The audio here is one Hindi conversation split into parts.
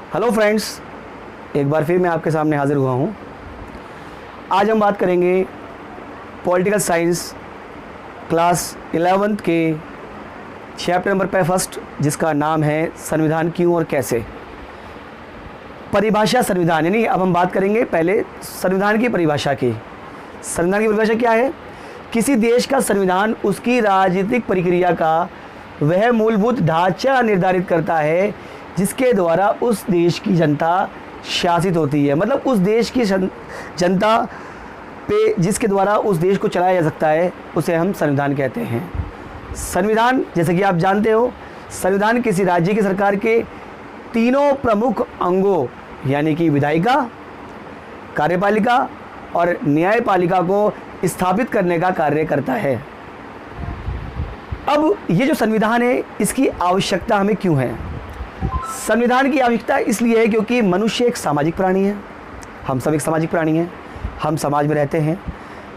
हेलो फ्रेंड्स, एक बार फिर मैं आपके सामने हाज़िर हुआ हूँ। आज हम बात करेंगे पॉलिटिकल साइंस क्लास 11th के चैप्टर नंबर 1, जिसका नाम है संविधान क्यों और कैसे। परिभाषा संविधान, यानी अब हम बात करेंगे पहले संविधान की परिभाषा की। संविधान की परिभाषा क्या है? किसी देश का संविधान उसकी राजनीतिक प्रक्रिया का वह मूलभूत ढांचा निर्धारित करता है जिसके द्वारा उस देश की जनता शासित होती है। मतलब उस देश की जनता पे जिसके द्वारा उस देश को चलाया जा सकता है, उसे हम संविधान कहते हैं। संविधान, जैसे कि आप जानते हो, संविधान किसी राज्य की सरकार के तीनों प्रमुख अंगों यानी कि विधायिका, कार्यपालिका और न्यायपालिका को स्थापित करने का कार्य करता है। अब ये जो संविधान है, इसकी आवश्यकता हमें क्यों है? संविधान की आवश्यकता इसलिए है क्योंकि मनुष्य एक सामाजिक प्राणी है। हम सब एक सामाजिक प्राणी हैं। हम समाज में रहते हैं।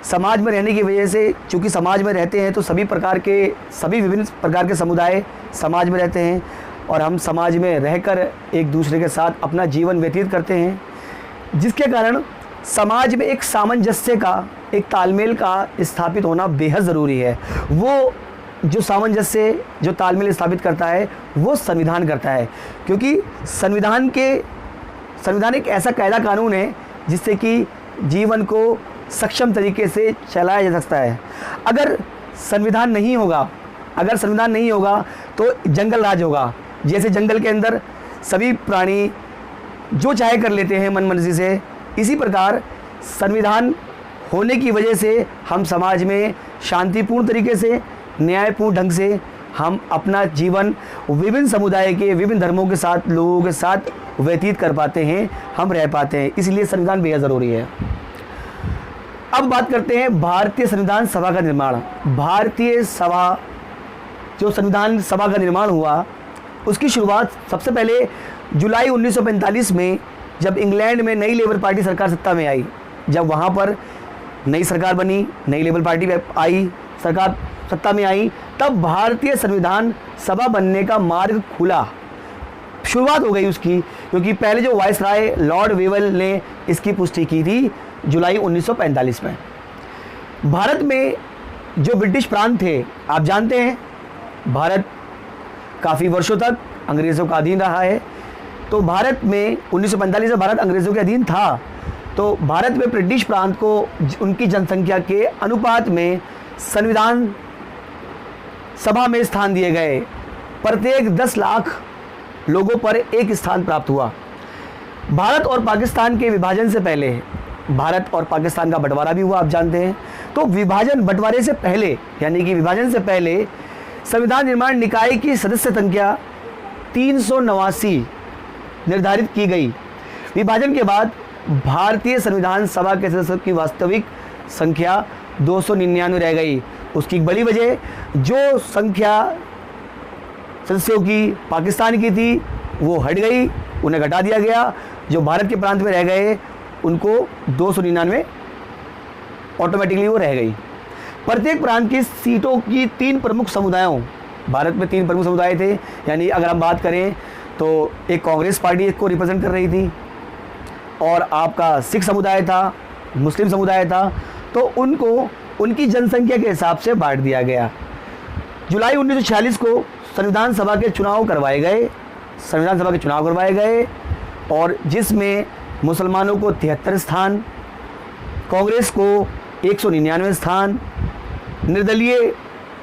समाज में रहने की वजह से, चूँकि समाज में रहते हैं तो सभी विभिन्न प्रकार के समुदाय समाज में रहते हैं और हम समाज में रहकर एक दूसरे के साथ अपना जीवन व्यतीत करते हैं, जिसके कारण समाज में एक सामंजस्य का, एक तालमेल का स्थापित होना बेहद ज़रूरी है। वो जो सामंजस्य, जो तालमेल स्थापित करता है, वो संविधान करता है। क्योंकि संविधान एक ऐसा कायदा कानून है जिससे कि जीवन को सक्षम तरीके से चलाया जा सकता है। अगर संविधान नहीं होगा तो जंगल राज होगा। जैसे जंगल के अंदर सभी प्राणी जो चाहे कर लेते हैं मन मर्जी से, इसी प्रकार संविधान होने की वजह से हम समाज में शांतिपूर्ण तरीके से, न्यायपूर्ण ढंग से हम अपना जीवन विभिन्न समुदाय के, विभिन्न धर्मों के साथ, लोगों के साथ व्यतीत कर पाते हैं, हम रह पाते हैं। इसलिए संविधान बेहद ज़रूरी है। अब बात करते हैं भारतीय संविधान सभा का निर्माण। भारतीय सभा, जो संविधान सभा का निर्माण हुआ, उसकी शुरुआत सबसे पहले जुलाई 1945 में, जब इंग्लैंड में नई लेबर पार्टी सरकार सत्ता में आई। जब वहाँ पर नई सरकार बनी, नई लेबर पार्टी आई, सरकार सत्ता में आई, तब भारतीय संविधान सभा बनने का मार्ग खुला, शुरुआत हो गई उसकी। क्योंकि पहले जो वायसराय लॉर्ड वेवल ने इसकी पुष्टि की थी जुलाई 1945 में। भारत में जो ब्रिटिश प्रांत थे, आप जानते हैं, भारत काफ़ी वर्षों तक अंग्रेज़ों का अधीन रहा है। तो भारत में 1945 में भारत अंग्रेज़ों के अधीन था। तो भारत में ब्रिटिश प्रांत को उनकी जनसंख्या के अनुपात में संविधान सभा में स्थान दिए गए। प्रत्येक 10 लाख लोगों पर एक स्थान प्राप्त हुआ। भारत और पाकिस्तान के विभाजन से पहले भारत और पाकिस्तान का बंटवारा भी हुआ, आप जानते हैं। तो बंटवारे से पहले, यानी कि विभाजन से पहले, संविधान निर्माण निकाय की सदस्य संख्या 389 निर्धारित की गई। विभाजन के बाद भारतीय संविधान सभा के सदस्यों की वास्तविक संख्या 299 रह गई। उसकी एक बड़ी वजह, जो संख्या सदस्यों की पाकिस्तान की थी वो हट गई, उन्हें घटा दिया गया। जो भारत के प्रांत में रह गए उनको 299 ऑटोमेटिकली वो रह गई। प्रत्येक प्रांत की सीटों की 3 प्रमुख समुदायों, भारत में 3 प्रमुख समुदाय थे। यानी अगर हम बात करें तो एक कांग्रेस पार्टी को रिप्रेजेंट कर रही थी और आपका सिख समुदाय था, मुस्लिम समुदाय था। तो उनको उनकी जनसंख्या के हिसाब से बांट दिया गया। जुलाई 1946 को संविधान सभा के चुनाव करवाए गए और जिसमें मुसलमानों को 73 स्थान, कांग्रेस को 199 स्थान, निर्दलीय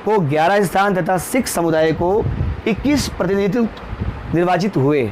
को 11 स्थान तथा सिख समुदाय को 21 प्रतिनिधित्व निर्वाचित हुए।